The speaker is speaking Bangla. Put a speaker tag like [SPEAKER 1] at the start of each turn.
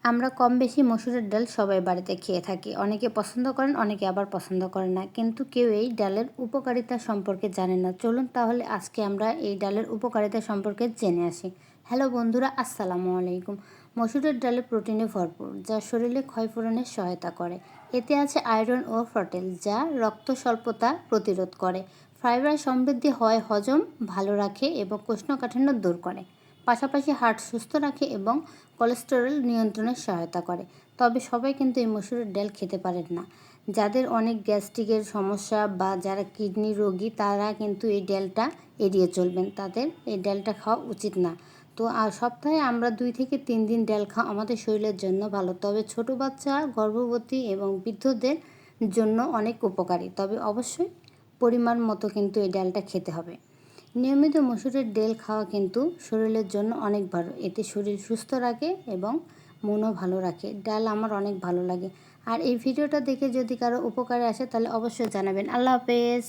[SPEAKER 1] আমরা কম বেশি মসুরের ডাল সবাই বাড়িতে খেয়ে থাকি। অনেকে পছন্দ করেন, অনেকে আবার পছন্দ করেন না। কিন্তু কেউ এই ডালের উপকারিতা সম্পর্কে জানে না। চলুন তাহলে আজকে আমরা এই ডালের উপকারিতা সম্পর্কে জেনে আসি। হ্যালো বন্ধুরা, আসসালামু আলাইকুম। মসুরের ডালে প্রোটিনে ভরপুর, যা শরীরে ক্ষয়পূরণে সহায়তা করে। এতে আছে আয়রন ও প্রোটিন, যা রক্ত স্বল্পতা প্রতিরোধ করে। ফাইবার সমৃদ্ধি হয় হজম ভালো রাখে এবং কোষ্ঠকাঠিন্য দূর করে। পাশাপাশি হার্ট সুস্থ রাখে এবং কোলেস্টেরল নিয়ন্ত্রণে সহায়তা করে। তবে সবাই কিন্তু এই মসুরের ডাল খেতে পারেন না। যাদের অনেক গ্যাস্ট্রিকের সমস্যা বা যারা কিডনি রোগী, তারা কিন্তু এই ডালটা এড়িয়ে চলবেন। তাদের এই ডালটা খাওয়া উচিত না। তো সপ্তাহে আমরা 2 থেকে 3 দিন ডাল খাওয়া আমাদের শরীরের জন্য ভালো। তবে ছোট বাচ্চা, গর্ভবতী এবং বৃদ্ধদের জন্য অনেক উপকারী। তবে অবশ্যই পরিমাণ মতো কিন্তু এই ডালটা খেতে হবে। নিয়মিত মসুরের ডাল খাওয়া কিন্তু শরীরের জন্য অনেক ভালো। এতে শরীর সুস্থ রাখে এবং মনও ভালো রাখে। ডাল আমার অনেক ভালো লাগে। আর এই ভিডিওটা দেখে যদি কারো উপকারে আসে তাহলে অবশ্যই জানাবেন। আল্লাহ হাফেজ।